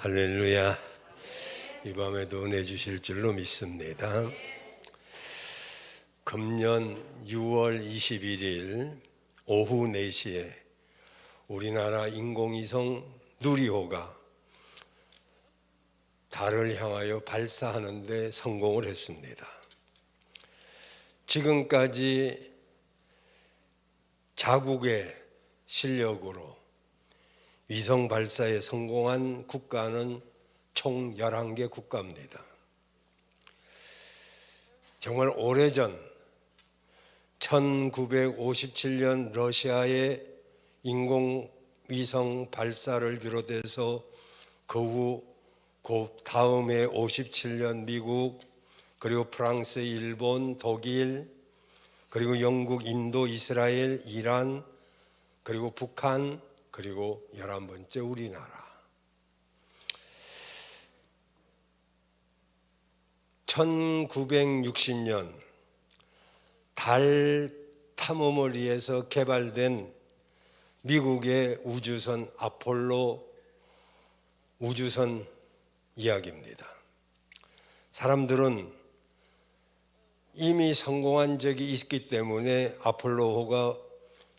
할렐루야. 이 밤에도 은혜 주실 줄로 믿습니다. 금년 6월 21일 오후 4시에 우리나라 인공위성 누리호가 달을 향하여 발사하는 데 성공을 했습니다. 지금까지 자국의 실력으로 위성 발사에 성공한 국가는 총 11개 국가입니다. 정말 오래전 1957년 러시아의 인공위성 발사를 비롯해서 그 다음에 57년 미국, 그리고 프랑스, 일본, 독일, 그리고 영국, 인도, 이스라엘, 이란, 그리고 북한, 그리고 11번째 우리나라. 1960년 달 탐험을 위해서 개발된 미국의 우주선 아폴로 우주선 이야기입니다. 사람들은 이미 성공한 적이 있기 때문에 아폴로호가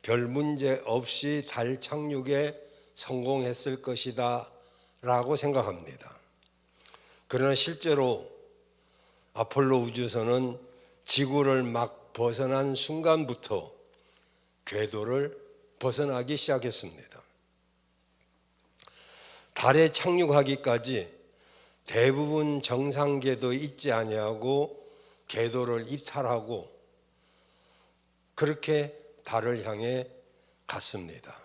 별 문제 없이 달 착륙에 성공했을 것이다 라고 생각합니다. 그러나 실제로 아폴로 우주선은 지구를 막 벗어난 순간부터 궤도를 벗어나기 시작했습니다. 달에 착륙하기까지 대부분 정상 궤도에 있지 아니하고 궤도를 이탈하고 그렇게 달을 향해 갔습니다.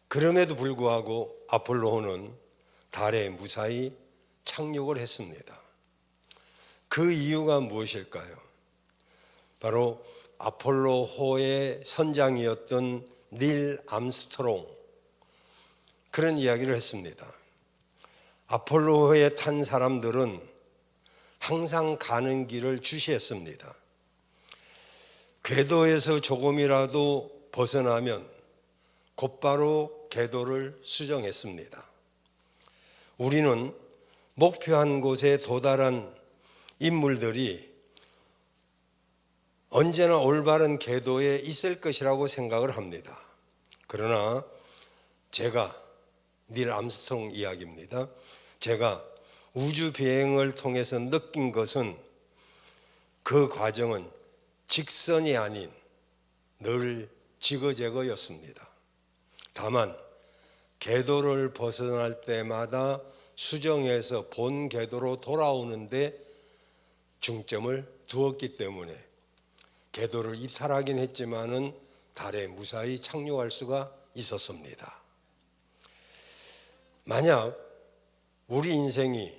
그럼에도 불구하고 아폴로호는 달에 무사히 착륙을 했습니다. 그 이유가 무엇일까요? 바로 아폴로호의 선장이었던 닐 암스트롱, 그런 이야기를 했습니다. 아폴로호에 탄 사람들은 항상 가는 길을 주시했습니다. 궤도에서 조금이라도 벗어나면 곧바로 궤도를 수정했습니다. 우리는 목표한 곳에 도달한 인물들이 언제나 올바른 궤도에 있을 것이라고 생각을 합니다. 그러나 제가 닐 암스트롱 이야기입니다. 제가 우주 비행을 통해서 느낀 것은 그 과정은 직선이 아닌 늘 지그재그였습니다. 다만 궤도를 벗어날 때마다 수정해서 본 궤도로 돌아오는데 중점을 두었기 때문에 궤도를 이탈하긴 했지만은 달에 무사히 착륙할 수가 있었습니다. 만약 우리 인생이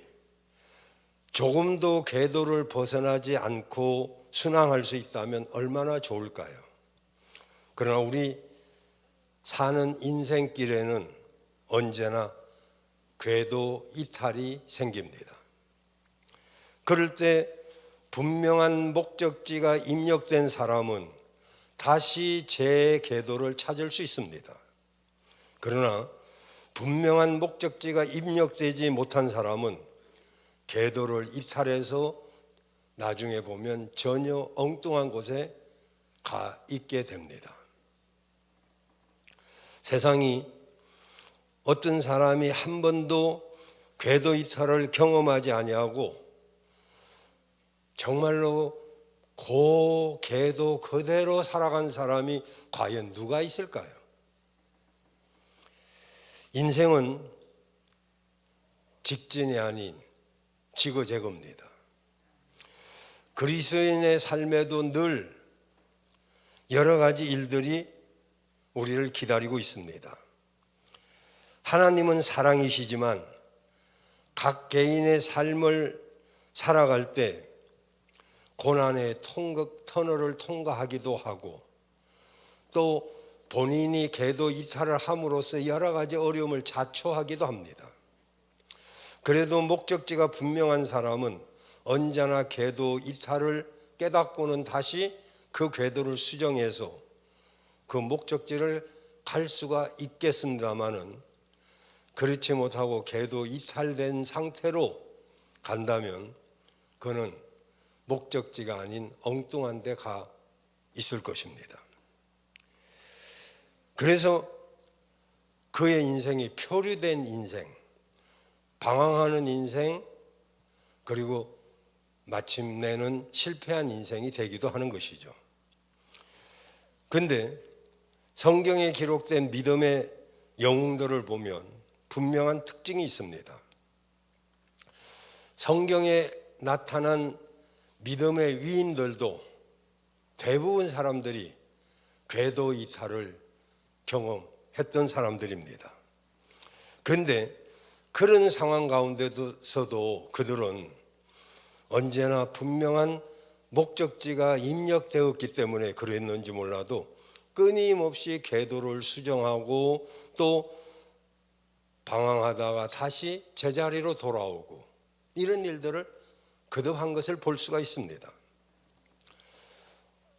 조금도 궤도를 벗어나지 않고 순항할 수 있다면 얼마나 좋을까요? 그러나 우리 사는 인생길에는 언제나 궤도 이탈이 생깁니다. 그럴 때 분명한 목적지가 입력된 사람은 다시 제 궤도를 찾을 수 있습니다. 그러나 분명한 목적지가 입력되지 못한 사람은 궤도를 이탈해서 나중에 보면 전혀 엉뚱한 곳에 가 있게 됩니다. 세상이 어떤 사람이 한 번도 궤도 이탈을 경험하지 아니하고 정말로 그 궤도 그대로 살아간 사람이 과연 누가 있을까요? 인생은 직진이 아닌 지그재그입니다. 그리스도인의 삶에도 늘 여러 가지 일들이 우리를 기다리고 있습니다. 하나님은 사랑이시지만 각 개인의 삶을 살아갈 때 고난의 터널을 통과하기도 하고 또 본인이 궤도 이탈을 함으로써 여러 가지 어려움을 자초하기도 합니다. 그래도 목적지가 분명한 사람은 언제나 궤도 이탈을 깨닫고는 다시 그 궤도를 수정해서 그 목적지를 갈 수가 있겠습니다마는 그렇지 못하고 궤도 이탈된 상태로 간다면 그는 목적지가 아닌 엉뚱한 데 가 있을 것입니다. 그래서 그의 인생이 표류된 인생, 방황하는 인생, 그리고 마침내는 실패한 인생이 되기도 하는 것이죠. 근데 성경에 기록된 믿음의 영웅들을 보면 분명한 특징이 있습니다. 성경에 나타난 믿음의 위인들도 대부분 사람들이 궤도 이탈을 경험했던 사람들입니다. 그런데 그런 상황 가운데서도 그들은 언제나 분명한 목적지가 입력되었기 때문에 그랬는지 몰라도 끊임없이 궤도를 수정하고 또 방황하다가 다시 제자리로 돌아오고 이런 일들을 거듭한 것을 볼 수가 있습니다.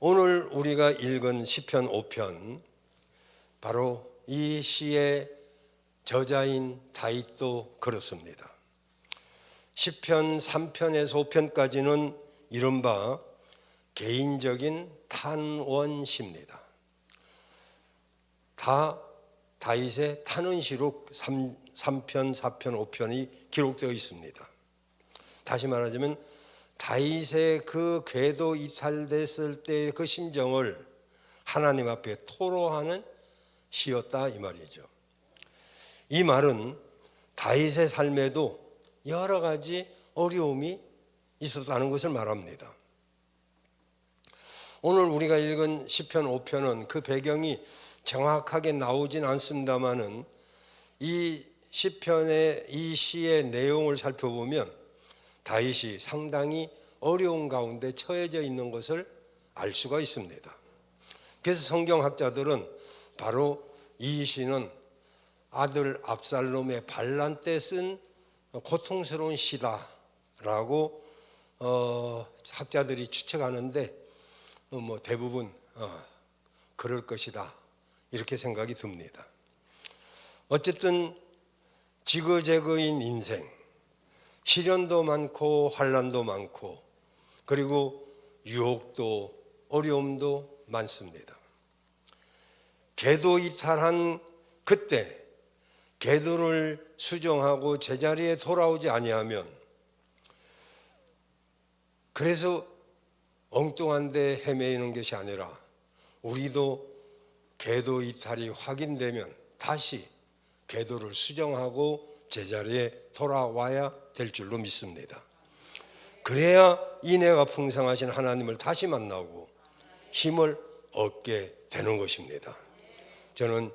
오늘 우리가 읽은 시편 5편, 바로 이 시의 저자인 다윗도 그렇습니다. 시편 3편에서 5편까지는 이른바 개인적인 탄원시입니다. 다 다윗의 탄원시로 3편, 4편, 5편이 기록되어 있습니다. 다시 말하자면 다윗의 그 궤도 이탈됐을 때의 그 심정을 하나님 앞에 토로하는 시였다 이 말이죠. 이 말은 다윗의 삶에도 여러 가지 어려움이 있었다는 것을 말합니다. 오늘 우리가 읽은 시편 5편은 그 배경이 정확하게 나오진 않습니다만은 이 시편의 이 시의 내용을 살펴보면 다윗이 상당히 어려운 가운데 처해져 있는 것을 알 수가 있습니다. 그래서 성경학자들은 바로 이 시는 아들 압살롬의 반란 때 쓴 고통스러운 시다라고 학자들이 추측하는데 대부분 그럴 것이다 이렇게 생각이 듭니다. 어쨌든 지거재거인 인생, 시련도 많고 환난도 많고 그리고 유혹도 어려움도 많습니다. 궤도 이탈한 그때 궤도를 수정하고 제자리에 돌아오지 아니하면, 그래서 엉뚱한 데 헤매이는 것이 아니라 우리도 궤도 이탈이 확인되면 다시 궤도를 수정하고 제자리에 돌아와야 될 줄로 믿습니다. 그래야 인애가 풍성하신 하나님을 다시 만나고 힘을 얻게 되는 것입니다. 저는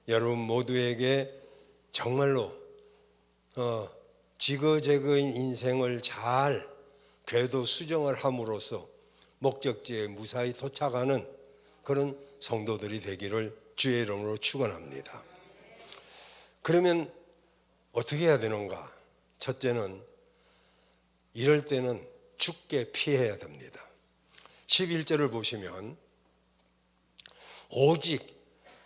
여러분 모두에게 정말로 지거재거인 인생을 잘 궤도 수정을 함으로써 목적지에 무사히 도착하는 그런 성도들이 되기를 주의 이름으로 축원합니다. 그러면 어떻게 해야 되는가? 첫째는 이럴 때는 죽게 피해야 됩니다. 11절을 보시면 오직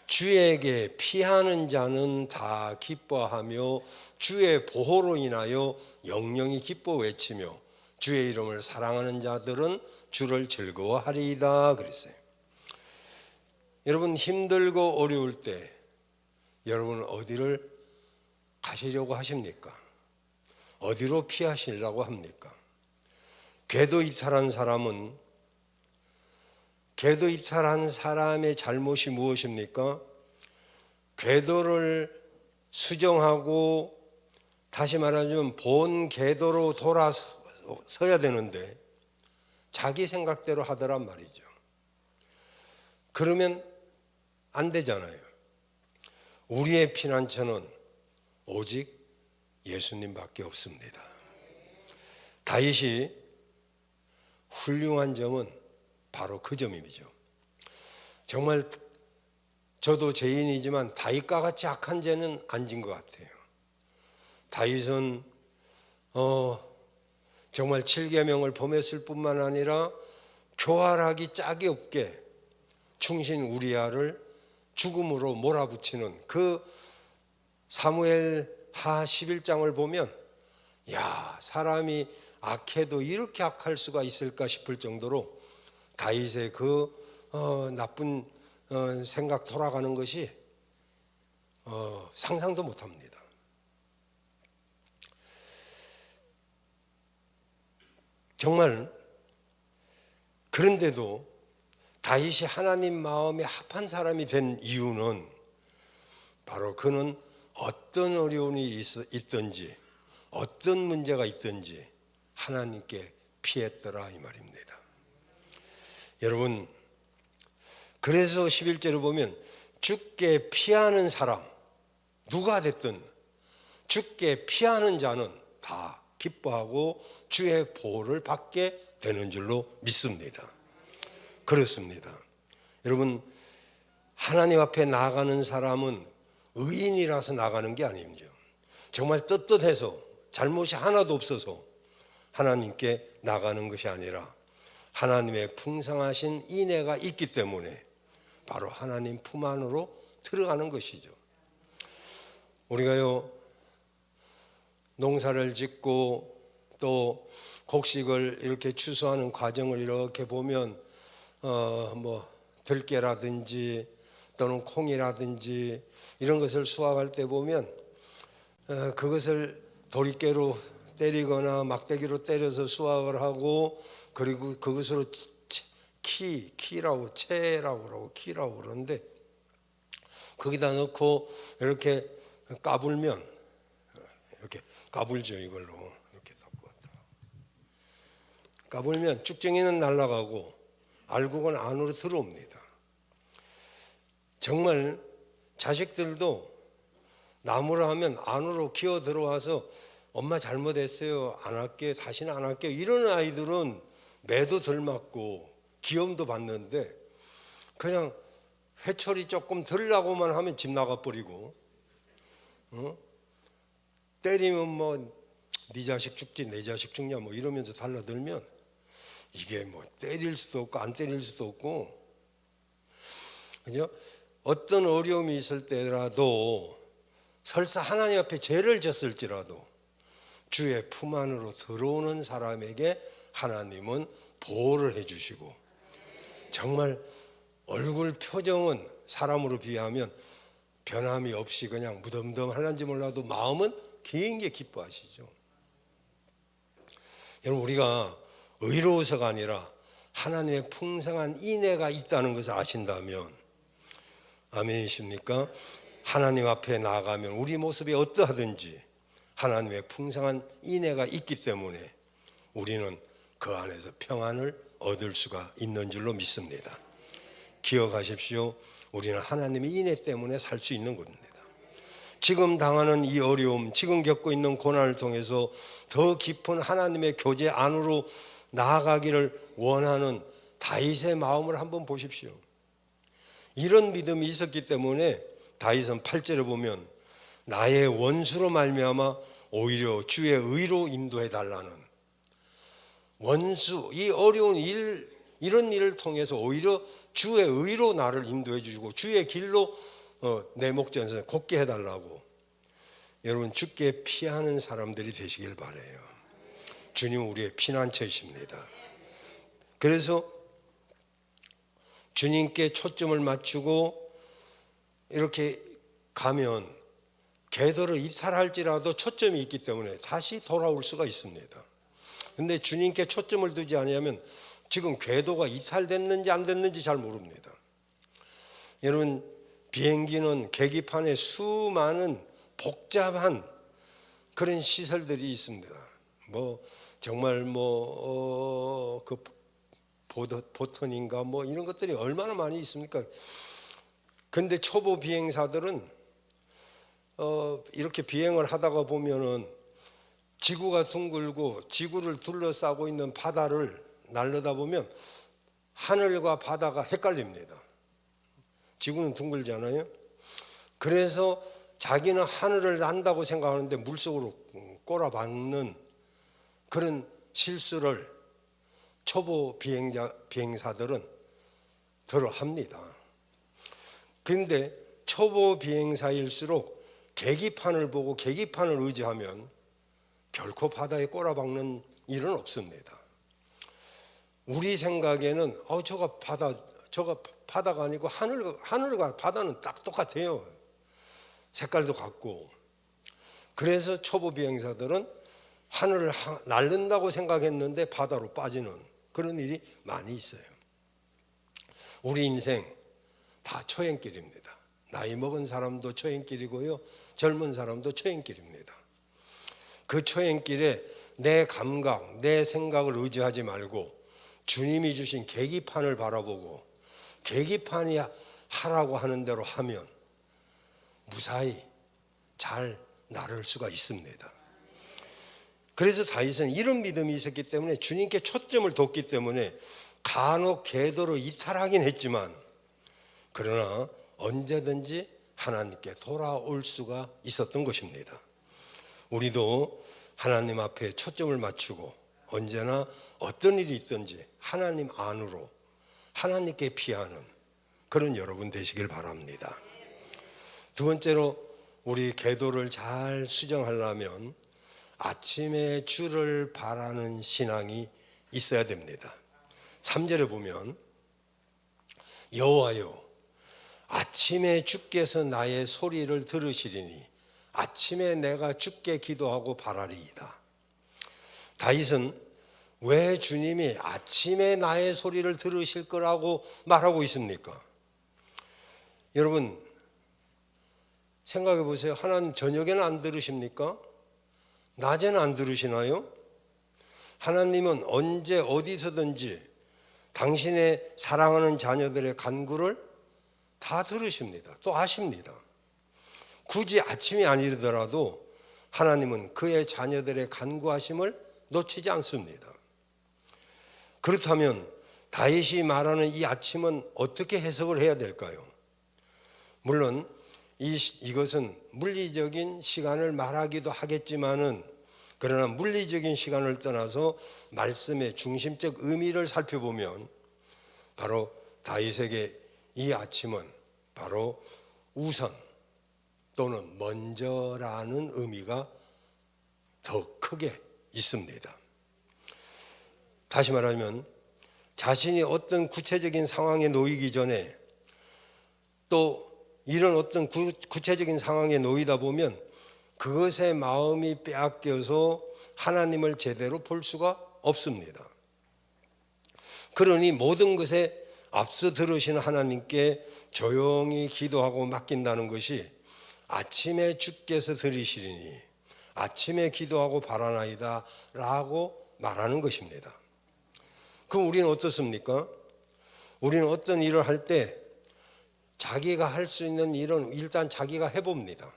주에게 피하는 자는 다 기뻐하며 주의 보호로 인하여 영영이 기뻐 외치며 주의 이름을 사랑하는 자들은 주를 즐거워하리이다 그랬어요. 여러분 힘들고 어려울 때 여러분은 어디를 가시려고 하십니까? 어디로 피하시려고 합니까? 궤도 이탈한 사람의 잘못이 무엇입니까? 궤도를 수정하고 다시 말하자면 본 궤도로 돌아서야 되는데 자기 생각대로 하더란 말이죠. 그러면 안 되잖아요. 우리의 피난처는 오직 예수님밖에 없습니다. 다윗이 훌륭한 점은 바로 그 점이죠. 정말 저도 죄인이지만 다윗과 같이 악한 죄는 안 진 것 같아요. 다윗은 정말 7계명을 범했을 뿐만 아니라 교활하기 짝이 없게 충신 우리아를 죽음으로 몰아붙이는 그 사무엘 하 11장을 보면 야, 사람이 악해도 이렇게 악할 수가 있을까 싶을 정도로 다윗의 그 나쁜 생각 돌아가는 것이 상상도 못합니다. 정말 그런데도 다윗이 하나님 마음에 합한 사람이 된 이유는 바로 그는 어떤 어려움이 있든지 어떤 문제가 있든지 하나님께 피했더라 이 말입니다. 여러분, 그래서 11절을 보면 주께 피하는 사람 누가 됐든 주께 피하는 자는 다 기뻐하고 주의 보호를 받게 되는 줄로 믿습니다. 그렇습니다. 여러분, 하나님 앞에 나아가는 사람은 의인이라서 나가는 게 아닙니다. 정말 떳떳해서 잘못이 하나도 없어서 하나님께 나가는 것이 아니라 하나님의 풍성하신 인애가 있기 때문에 바로 하나님 품 안으로 들어가는 것이죠. 우리가요, 농사를 짓고 또 곡식을 이렇게 추수하는 과정을 이렇게 보면 들깨라든지 또는 콩이라든지 이런 것을 수확할 때 보면 그것을 도리깨로 때리거나 막대기로 때려서 수확을 하고 그리고 그것으로 키라고 그러는데 거기다 넣고 이렇게 까불면 이렇게 까불죠. 이걸로 이렇게 까불면 쭉정이는 날아가고 알곡은 안으로 들어옵니다. 정말 자식들도 나무라 하면 안으로 기어 들어와서 엄마 잘못했어요, 안 할게요, 다시는 안 할게요, 이런 아이들은 매도 덜 맞고 기염도 받는데 그냥 회초리 조금 들라고만 하면 집 나가버리고 때리면 네 자식 죽지 내 자식 죽냐 이러면서 달라들면 이게 때릴 수도 없고 안 때릴 수도 없고, 그죠? 어떤 어려움이 있을 때라도 설사 하나님 앞에 죄를 졌을지라도 주의 품 안으로 들어오는 사람에게 하나님은 보호를 해주시고 정말 얼굴 표정은 사람으로 비하면 변함이 없이 그냥 무덤덤할는지 몰라도 마음은 굉장히 기뻐하시죠. 여러분, 우리가 의로워서가 아니라 하나님의 풍성한 인애가 있다는 것을 아신다면, 아멘이십니까? 하나님 앞에 나아가면 우리 모습이 어떠하든지 하나님의 풍성한 인애가 있기 때문에 우리는 그 안에서 평안을 얻을 수가 있는 줄로 믿습니다. 기억하십시오. 우리는 하나님의 인애 때문에 살 수 있는 겁니다. 지금 당하는 이 어려움, 지금 겪고 있는 고난을 통해서 더 깊은 하나님의 교제 안으로 나아가기를 원하는 다윗의 마음을 한번 보십시오. 이런 믿음이 있었기 때문에 다윗은 8절에 보면 나의 원수로 말미암아 오히려 주의 의로 인도해 달라는, 원수, 이 어려운 일, 이런 일을 통해서 오히려 주의 의로 나를 인도해 주시고 주의 길로 내 목전에서 걷게 해달라고. 여러분, 주께 피하는 사람들이 되시길 바라요. 주님 우리의 피난처이십니다. 그래서 주님께 초점을 맞추고 이렇게 가면 궤도를 이탈할지라도 초점이 있기 때문에 다시 돌아올 수가 있습니다. 그런데 주님께 초점을 두지 않으면 지금 궤도가 이탈됐는지 안 됐는지 잘 모릅니다. 여러분, 비행기는 계기판에 수많은 복잡한 그런 시설들이 있습니다. 정말 그 보턴인가 이런 것들이 얼마나 많이 있습니까? 근데 초보 비행사들은 이렇게 비행을 하다가 보면은 지구가 둥글고 지구를 둘러싸고 있는 바다를 날르다 보면 하늘과 바다가 헷갈립니다. 지구는 둥글잖아요. 그래서 자기는 하늘을 난다고 생각하는데 물속으로 꼬라박는 그런 실수를 초보 비행사들은 덜어 합니다. 그런데 초보 비행사일수록 계기판을 보고 계기판을 의지하면 결코 바다에 꼬라박는 일은 없습니다. 우리 생각에는 저거 바다가 아니고 하늘과 바다는 딱 똑같아요. 색깔도 같고. 그래서 초보 비행사들은 하늘을 날른다고 생각했는데 바다로 빠지는 그런 일이 많이 있어요. 우리 인생 다 초행길입니다. 나이 먹은 사람도 초행길이고요, 젊은 사람도 초행길입니다. 그 초행길에 내 감각, 내 생각을 의지하지 말고 주님이 주신 계기판을 바라보고 계기판이 하라고 하는 대로 하면 무사히 잘 나를 수가 있습니다. 그래서 다윗은 이런 믿음이 있었기 때문에 주님께 초점을 뒀기 때문에 간혹 궤도로 이탈하긴 했지만 그러나 언제든지 하나님께 돌아올 수가 있었던 것입니다. 우리도 하나님 앞에 초점을 맞추고 언제나 어떤 일이 있든지 하나님 안으로 하나님께 피하는 그런 여러분 되시길 바랍니다. 두 번째로 우리 궤도를 잘 수정하려면 아침에 주를 바라는 신앙이 있어야 됩니다. 3절에 보면 여호와여 아침에 주께서 나의 소리를 들으시리니 아침에 내가 주께 기도하고 바라리이다. 다윗은 왜 주님이 아침에 나의 소리를 들으실 거라고 말하고 있습니까? 여러분 생각해 보세요. 하나님 저녁에는 안 들으십니까? 낮에는 안 들으시나요? 하나님은 언제 어디서든지 당신의 사랑하는 자녀들의 간구를 다 들으십니다. 또 아십니다. 굳이 아침이 아니더라도 하나님은 그의 자녀들의 간구하심을 놓치지 않습니다. 그렇다면 다윗이 말하는 이 아침은 어떻게 해석을 해야 될까요? 물론 이것은 물리적인 시간을 말하기도 하겠지만은 그러나 물리적인 시간을 떠나서 말씀의 중심적 의미를 살펴보면 바로 다윗에게 이 아침은 바로 우선 또는 먼저라는 의미가 더 크게 있습니다. 다시 말하면 자신이 어떤 구체적인 상황에 놓이기 전에 또 이런 어떤 구체적인 상황에 놓이다 보면 그것에 마음이 빼앗겨서 하나님을 제대로 볼 수가 없습니다. 그러니 모든 것에 앞서 들으시는 하나님께 조용히 기도하고 맡긴다는 것이 아침에 주께서 들으시리니 아침에 기도하고 바라나이다 라고 말하는 것입니다. 그럼 우리는 어떻습니까? 우리는 어떤 일을 할 때 자기가 할 수 있는 일은 일단 자기가 해봅니다.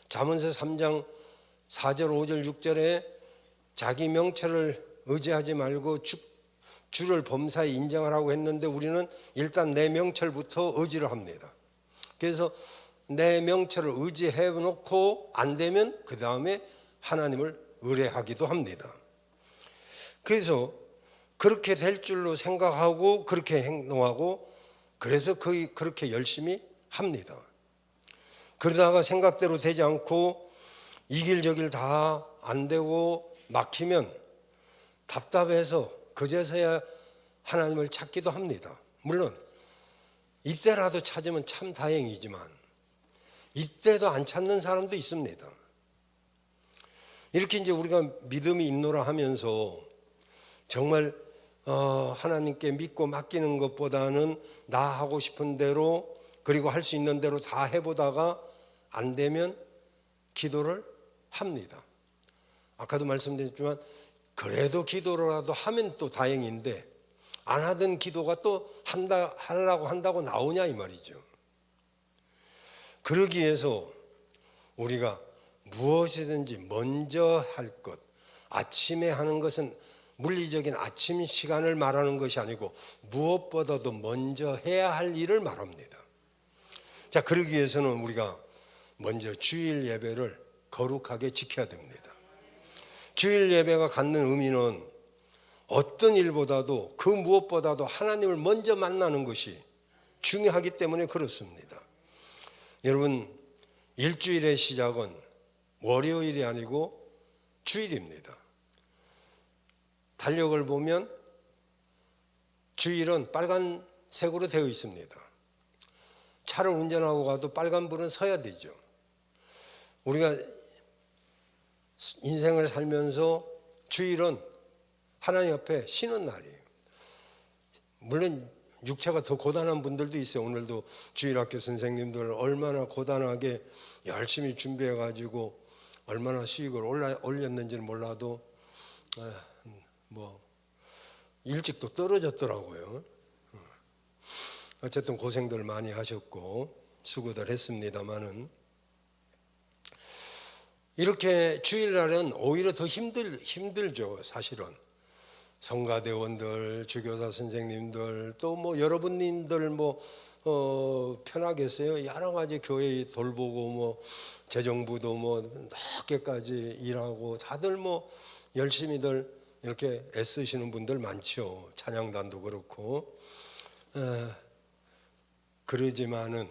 잠언서 3장 4절 5절 6절에 자기 명철을 의지하지 말고 주를 범사에 인정하라고 했는데 우리는 일단 내 명철부터 의지를 합니다. 그래서 내 명철을 의지해 놓고 안 되면 그 다음에 하나님을 의뢰하기도 합니다. 그래서 그렇게 될 줄로 생각하고 그렇게 행동하고 그래서 그렇게 열심히 합니다. 그러다가 생각대로 되지 않고 이 길 저 길 다 안 되고 막히면 답답해서 그제서야 하나님을 찾기도 합니다. 물론 이때라도 찾으면 참 다행이지만 이때도 안 찾는 사람도 있습니다. 이렇게 이제 우리가 믿음이 있노라 하면서 정말 하나님께 믿고 맡기는 것보다는 나 하고 싶은 대로 그리고 할 수 있는 대로 다 해보다가 안 되면 기도를 합니다. 아까도 말씀드렸지만 그래도 기도라도 하면 또 다행인데 안 하던 기도가 또 하려고 한다고 나오냐 이 말이죠. 그러기 위해서 우리가 무엇이든지 먼저 할 것, 아침에 하는 것은 물리적인 아침 시간을 말하는 것이 아니고 무엇보다도 먼저 해야 할 일을 말합니다. 자, 그러기 위해서는 우리가 먼저 주일 예배를 거룩하게 지켜야 됩니다. 주일 예배가 갖는 의미는 어떤 일보다도 그 무엇보다도 하나님을 먼저 만나는 것이 중요하기 때문에 그렇습니다. 여러분 일주일의 시작은 월요일이 아니고 주일입니다. 달력을 보면 주일은 빨간색으로 되어 있습니다. 차를 운전하고 가도 빨간불은 서야 되죠. 우리가 인생을 살면서 주일은 하나님 앞에 쉬는 날이에요. 물론 육체가 더 고단한 분들도 있어요. 오늘도 주일학교 선생님들 얼마나 고단하게 열심히 준비해 가지고 얼마나 수익을 올렸는지는 몰라도 일찍 또 떨어졌더라고요. 어쨌든 고생들 많이 하셨고 수고들 했습니다마는, 이렇게 주일날은 오히려 더 힘들죠. 사실은 성가대원들, 주교사 선생님들, 또 뭐 여러분님들 편하겠어요. 여러 가지 교회 돌보고 재정부도 늦게까지 일하고 다들 열심히들 이렇게 애쓰시는 분들 많죠. 찬양단도 그렇고. 그러지만은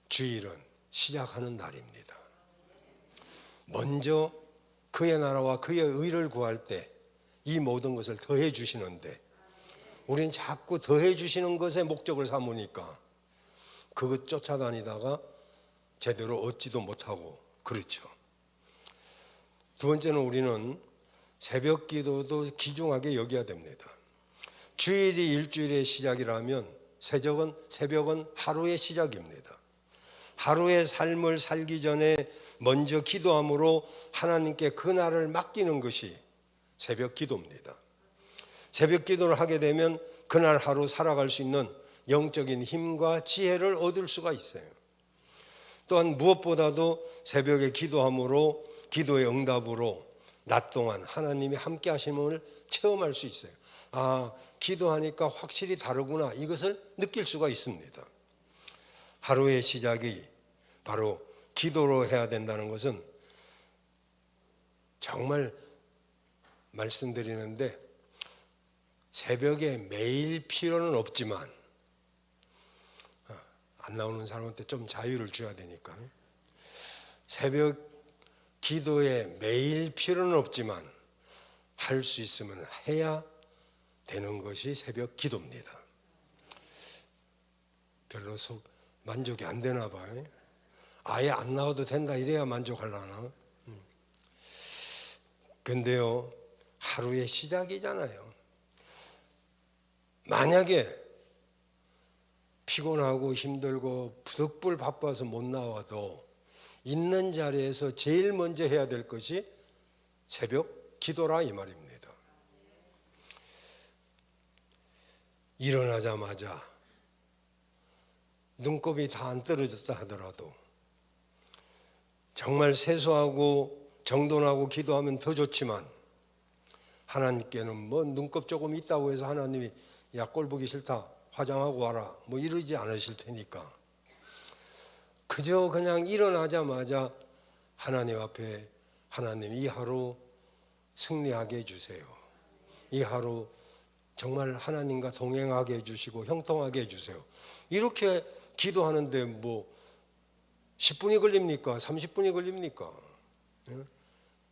주일은 시작하는 날입니다. 먼저 그의 나라와 그의 의를 구할 때 이 모든 것을 더해 주시는데, 우리는 자꾸 더해 주시는 것에 목적을 삼으니까 그것 쫓아다니다가 제대로 얻지도 못하고 그렇죠. 두 번째는 우리는 새벽 기도도 귀중하게 여겨야 됩니다. 주일이 일주일의 시작이라면 새벽은 하루의 시작입니다. 하루의 삶을 살기 전에 먼저 기도함으로 하나님께 그날을 맡기는 것이 새벽 기도입니다. 새벽 기도를 하게 되면 그날 하루 살아갈 수 있는 영적인 힘과 지혜를 얻을 수가 있어요. 또한 무엇보다도 새벽에 기도함으로, 기도의 응답으로 낮 동안 하나님이 함께 하심을 체험할 수 있어요. 기도하니까 확실히 다르구나, 이것을 느낄 수가 있습니다. 하루의 시작이 바로 기도로 해야 된다는 것은 정말 말씀드리는데, 새벽에 매일 필요는 없지만, 안 나오는 사람한테 좀 자유를 줘야 되니까, 새벽 기도에 매일 필요는 없지만 할 수 있으면 해야 되는 것이 새벽 기도입니다. 별로 만족이 안 되나 봐요. 아예 안 나와도 된다 이래야 만족하려나. 근데요, 하루의 시작이잖아요. 만약에 피곤하고 힘들고 부득불 바빠서 못 나와도 있는 자리에서 제일 먼저 해야 될 것이 새벽 기도라 이 말입니다. 일어나자마자 눈곱이 다 안 떨어졌다 하더라도 정말 세수하고 정돈하고 기도하면 더 좋지만, 하나님께는 눈곱 조금 있다고 해서 하나님이 야 꼴 보기 싫다 화장하고 와라 이러지 않으실 테니까, 그저 그냥 일어나자마자 하나님 앞에, 하나님 이 하루 승리하게 해주세요. 이 하루 정말 하나님과 동행하게 해주시고 형통하게 해주세요. 이렇게 기도하는데 10분이 걸립니까? 30분이 걸립니까?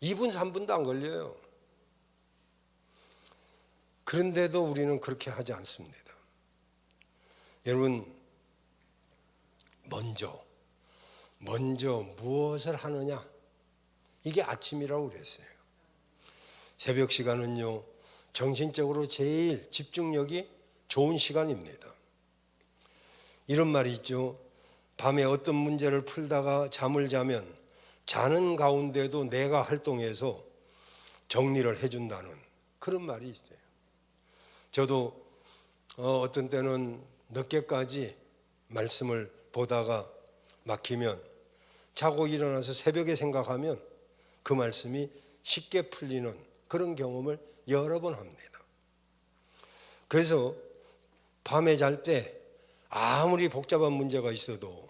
2분 3분도 안 걸려요. 그런데도 우리는 그렇게 하지 않습니다. 여러분, 먼저 무엇을 하느냐, 이게 아침이라고 그랬어요. 새벽 시간은요, 정신적으로 제일 집중력이 좋은 시간입니다. 이런 말이 있죠. 밤에 어떤 문제를 풀다가 잠을 자면 자는 가운데도 내가 활동해서 정리를 해준다는 그런 말이 있어요. 저도 어떤 때는 늦게까지 말씀을 보다가 막히면 자고 일어나서 새벽에 생각하면 그 말씀이 쉽게 풀리는 그런 경험을 여러 번 합니다. 그래서 밤에 잘 때 아무리 복잡한 문제가 있어도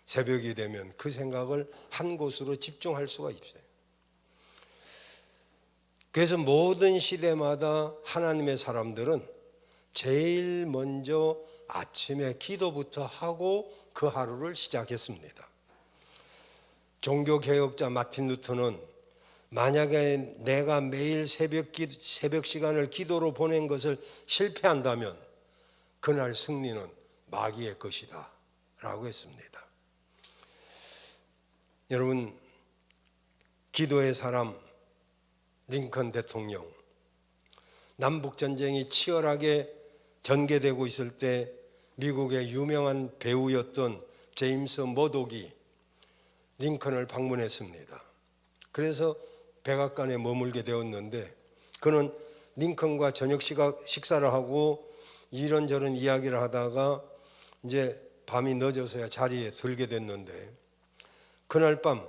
새벽이 되면 그 생각을 한 곳으로 집중할 수가 있어요. 그래서 모든 시대마다 하나님의 사람들은 제일 먼저 아침에 기도부터 하고 그 하루를 시작했습니다. 종교개혁자 마틴 루터는 만약에 내가 매일 새벽 시간을 기도로 보낸 것을 실패한다면 그날 승리는 마귀의 것이다 라고 했습니다. 여러분, 기도의 사람 링컨 대통령, 남북전쟁이 치열하게 전개되고 있을 때 미국의 유명한 배우였던 제임스 머독이 링컨을 방문했습니다. 그래서 백악관에 머물게 되었는데 그는 링컨과 저녁 식사를 하고 이런저런 이야기를 하다가 이제 밤이 늦어서야 자리에 들게 됐는데 그날 밤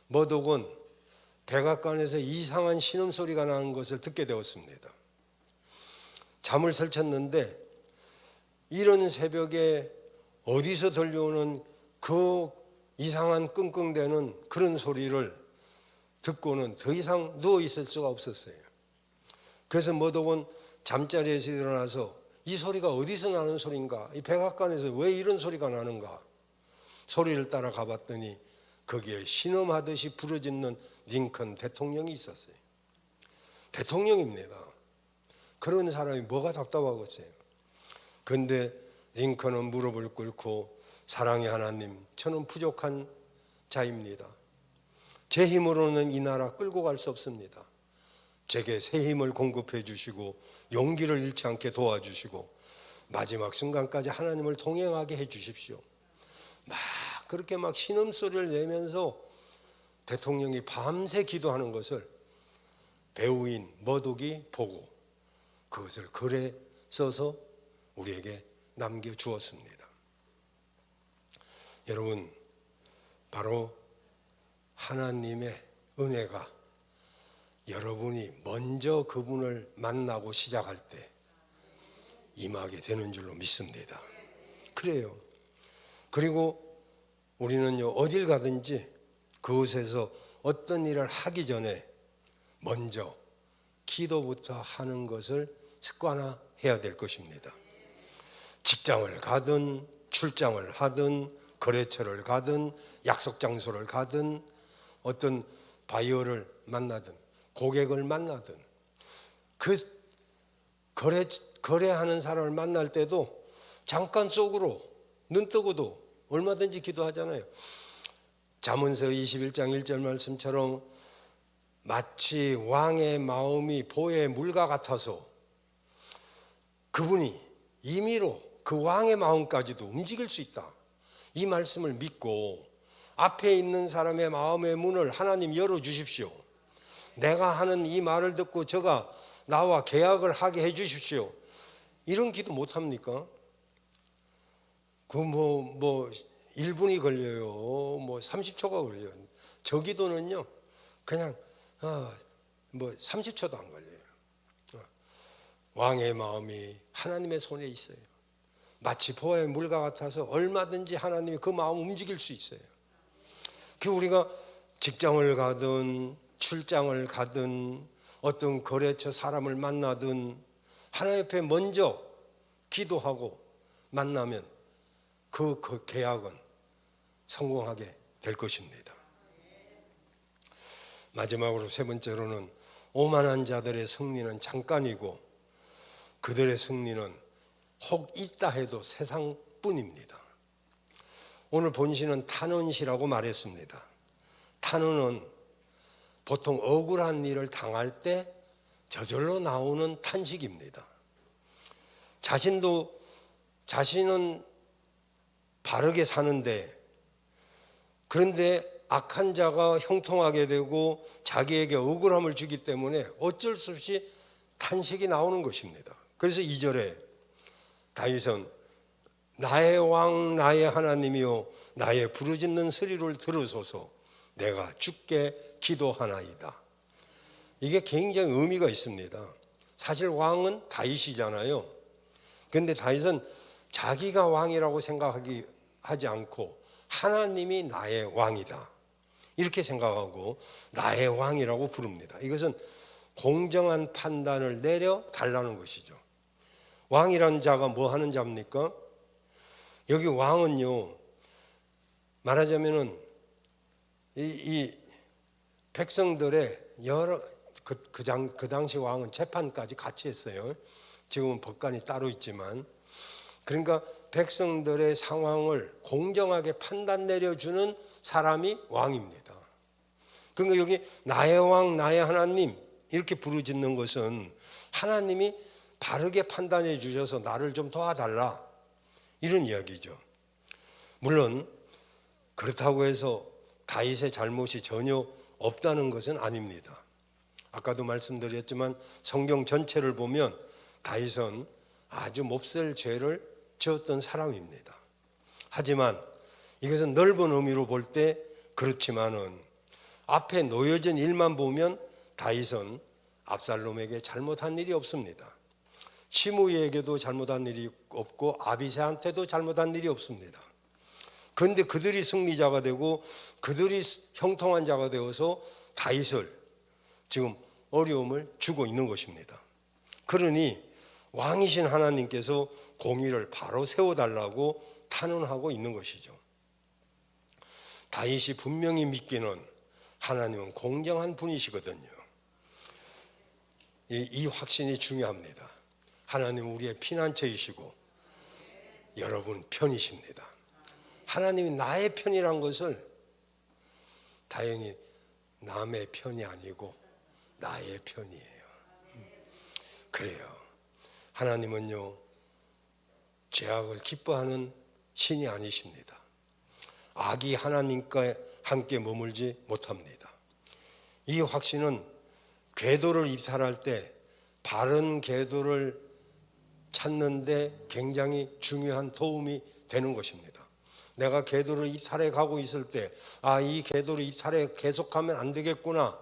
머독은 백악관에서 이상한 신음소리가 나는 것을 듣게 되었습니다. 잠을 설쳤는데 이런 새벽에 어디서 들려오는 그 이상한 끙끙대는 그런 소리를 듣고는 더 이상 누워 있을 수가 없었어요. 그래서 머독은 잠자리에서 일어나서 이 소리가 어디서 나는 소리인가? 이 백악관에서 왜 이런 소리가 나는가? 소리를 따라 가봤더니 거기에 신음하듯이 부르짖는 링컨 대통령이 있었어요. 대통령입니다. 그런 사람이 뭐가 답답하겠어요? 그런데 링컨은 무릎을 꿇고 사랑의 하나님, 저는 부족한 자입니다. 제 힘으로는 이 나라 끌고 갈 수 없습니다. 제게 새 힘을 공급해 주시고 용기를 잃지 않게 도와주시고 마지막 순간까지 하나님을 동행하게 해 주십시오. 그렇게 막 신음소리를 내면서 대통령이 밤새 기도하는 것을 배우인 머독이 보고 그것을 글에 써서 우리에게 남겨주었습니다. 여러분, 바로 하나님의 은혜가 여러분이 먼저 그분을 만나고 시작할 때 임하게 되는 줄로 믿습니다. 그래요. 그리고 우리는요, 어딜 가든지 그곳에서 어떤 일을 하기 전에 먼저 기도부터 하는 것을 습관화해야 될 것입니다. 직장을 가든 출장을 하든 거래처를 가든 약속 장소를 가든 어떤 바이어를 만나든 고객을 만나든 그 거래하는 사람을 만날 때도 잠깐 속으로 눈 뜨고도 얼마든지 기도하잖아요. 잠언서 21장 1절 말씀처럼 마치 왕의 마음이 보의 물과 같아서 그분이 임의로 그 왕의 마음까지도 움직일 수 있다. 이 말씀을 믿고 앞에 있는 사람의 마음의 문을 하나님 열어주십시오. 내가 하는 이 말을 듣고 저가 나와 계약을 하게 해주십시오. 이런 기도 못합니까? 그 1분이 걸려요. 30초가 걸려요. 저 기도는요 그냥 30초도 안 걸려요. 왕의 마음이 하나님의 손에 있어요. 마치 보의 물과 같아서 얼마든지 하나님이 그 마음 움직일 수 있어요. 그 우리가 직장을 가든 출장을 가든 어떤 거래처 사람을 만나든 하나님 앞에 먼저 기도하고 만나면 그 계약은 성공하게 될 것입니다. 마지막으로 세 번째로는 오만한 자들의 승리는 잠깐이고 그들의 승리는 혹 있다 해도 세상뿐입니다. 오늘 본시는 탄원시라고 말했습니다. 탄원은 보통 억울한 일을 당할 때 저절로 나오는 탄식입니다. 자신은 바르게 사는데 그런데 악한 자가 형통하게 되고 자기에게 억울함을 주기 때문에 어쩔 수 없이 탄식이 나오는 것입니다. 그래서 2절에 다윗은 나의 왕 나의 하나님이요 나의 부르짖는 소리를 들으소서 내가 주께 기도하나이다. 이게 굉장히 의미가 있습니다. 사실 왕은 다윗이잖아요. 그런데 다윗은 자기가 왕이라고 생각하지 않고 하나님이 나의 왕이다 이렇게 생각하고 나의 왕이라고 부릅니다. 이것은 공정한 판단을 내려 달라는 것이죠. 왕이라는 자가 뭐 하는 자입니까? 여기 왕은요 말하자면은 이 백성들의 여러 그 당시 왕은 재판까지 같이 했어요. 지금은 법관이 따로 있지만, 그러니까 백성들의 상황을 공정하게 판단 내려주는 사람이 왕입니다. 그러니까 여기 나의 왕 나의 하나님 이렇게 부르짖는 것은 하나님이 바르게 판단해 주셔서 나를 좀 도와달라 이런 이야기죠. 물론 그렇다고 해서 다윗의 잘못이 전혀 없다는 것은 아닙니다. 아까도 말씀드렸지만 성경 전체를 보면 다윗은 아주 몹쓸 죄를 지었던 사람입니다. 하지만 이것은 넓은 의미로 볼 때 그렇지만은 앞에 놓여진 일만 보면 다윗은 압살롬에게 잘못한 일이 없습니다. 시므이에게도 잘못한 일이 없고 아비새한테도 잘못한 일이 없습니다. 그런데 그들이 승리자가 되고 그들이 형통한 자가 되어서 다윗을 지금 어려움을 주고 있는 것입니다. 그러니 왕이신 하나님께서 공의를 바로 세워달라고 탄원하고 있는 것이죠. 다윗이 분명히 믿기는 하나님은 공정한 분이시거든요. 이 확신이 중요합니다. 하나님은 우리의 피난처이시고 여러분 편이십니다. 하나님이 나의 편이란 것을 다행히 남의 편이 아니고 나의 편이에요. 그래요. 하나님은요 죄악을 기뻐하는 신이 아니십니다. 악이 하나님과 함께 머물지 못합니다. 이 확신은 궤도를 이탈할 때 바른 궤도를 찾는데 굉장히 중요한 도움이 되는 것입니다. 내가 궤도를 이탈해 가고 있을 때 이 궤도를 이탈해 계속하면 안 되겠구나,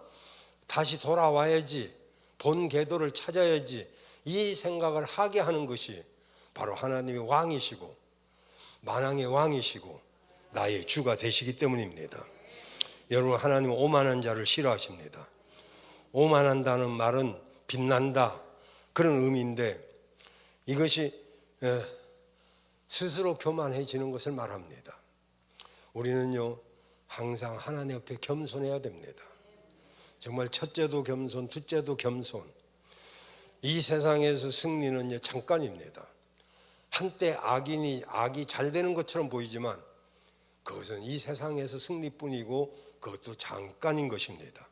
다시 돌아와야지, 본 궤도를 찾아야지, 이 생각을 하게 하는 것이 바로 하나님의 왕이시고 만왕의 왕이시고 나의 주가 되시기 때문입니다. 여러분, 하나님은 오만한 자를 싫어하십니다. 오만한다는 말은 빛난다 그런 의미인데 이것이 스스로 교만해지는 것을 말합니다. 우리는요 항상 하나님 앞에 겸손해야 됩니다. 정말 첫째도 겸손, 둘째도 겸손. 이 세상에서 승리는 잠깐입니다. 한때 악이 잘 되는 것처럼 보이지만 그것은 이 세상에서 승리뿐이고 그것도 잠깐인 것입니다.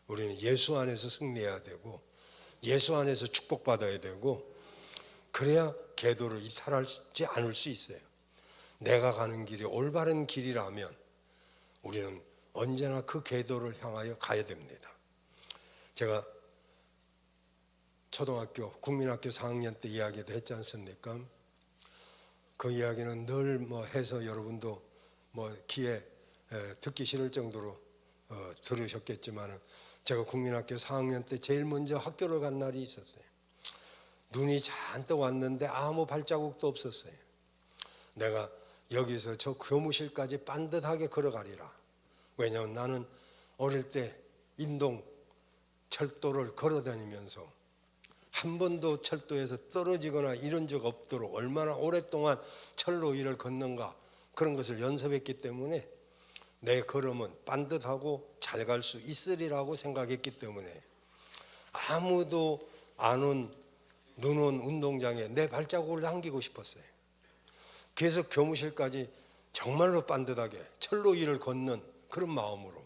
우리는 예수 안에서 승리해야 되고 예수 안에서 축복받아야 되고 그래야 궤도를 이탈하지 않을 수 있어요. 내가 가는 길이 올바른 길이라면 우리는 언제나 그 궤도를 향하여 가야 됩니다. 제가 초등학교, 국민학교 4학년 때 이야기도 했지 않습니까? 그 이야기는 늘 해서 여러분도 귀에 듣기 싫을 정도로 들으셨겠지만 제가 국민학교 4학년 때 제일 먼저 학교를 간 날이 있었어요. 눈이 잔뜩 왔는데 아무 발자국도 없었어요. 내가 여기서 저 교무실까지 빤듯하게 걸어가리라. 왜냐하면 나는 어릴 때 인동 철도를 걸어다니면서 한 번도 철도에서 떨어지거나 이런 적 없도록 얼마나 오랫동안 철로 위를 걷는가 그런 것을 연습했기 때문에 내 걸음은 빤듯하고 잘 갈 수 있으리라고 생각했기 때문에 아무도 안 온 눈 온 운동장에 내 발자국을 남기고 싶었어요. 그래서 교무실까지 정말로 빤듯하게 철로 위를 걷는 그런 마음으로.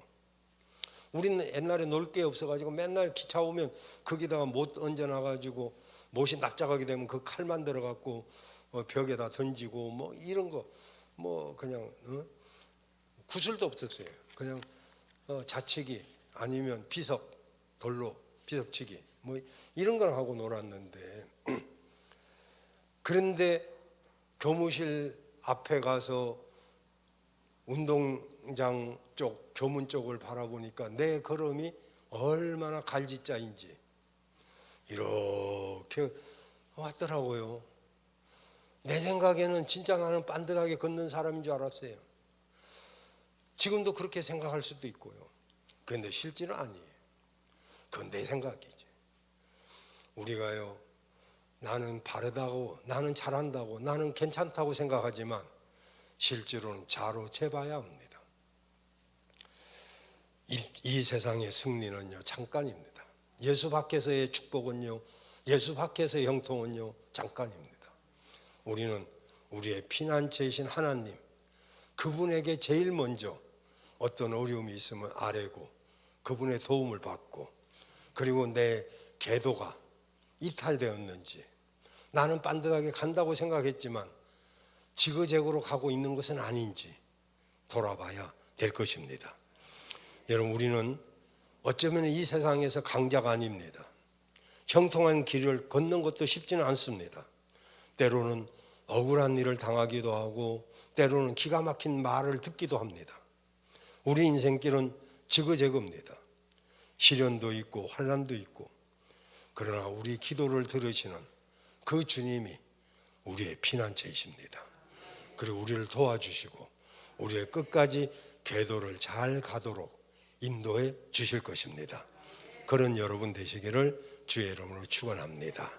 우리는 옛날에 놀 게 없어가지고 맨날 기차 오면 거기다가 못 얹어놔가지고 못이 납작하게 되면 그 칼만 들어갖고 벽에다 던지고 이런 거 그냥 구슬도 없었어요. 그냥 자치기 아니면 비석 돌로 비석치기 이런 걸 하고 놀았는데 그런데 교무실 앞에 가서 운동장 쪽 교문 쪽을 바라보니까 내 걸음이 얼마나 갈지자인지 이렇게 왔더라고요. 내 생각에는 진짜 나는 빤듯하게 걷는 사람인 줄 알았어요. 지금도 그렇게 생각할 수도 있고요. 그런데 실제는 아니에요. 그건 내 생각이죠. 우리가요 나는 바르다고, 나는 잘한다고, 나는 괜찮다고 생각하지만 실제로는 자로 재봐야 합니다. 이 세상의 승리는요 잠깐입니다. 예수 밖에서의 축복은요, 예수 밖에서의 형통은요 잠깐입니다. 우리는 우리의 피난처이신 하나님, 그분에게 제일 먼저 어떤 어려움이 있으면 아뢰고 그분의 도움을 받고, 그리고 내 계도가 이탈되었는지, 나는 반듯하게 간다고 생각했지만 지그재그로 가고 있는 것은 아닌지 돌아봐야 될 것입니다. 여러분, 우리는 어쩌면 이 세상에서 강자가 아닙니다. 형통한 길을 걷는 것도 쉽지는 않습니다. 때로는 억울한 일을 당하기도 하고 때로는 기가 막힌 말을 듣기도 합니다. 우리 인생길은 지그재그입니다. 시련도 있고 환난도 있고, 그러나 우리 기도를 들으시는 그 주님이 우리의 피난처이십니다. 그리고 우리를 도와주시고 우리의 끝까지 궤도를 잘 가도록 인도해 주실 것입니다. 그런 여러분 되시기를 주의 이름으로 축원합니다.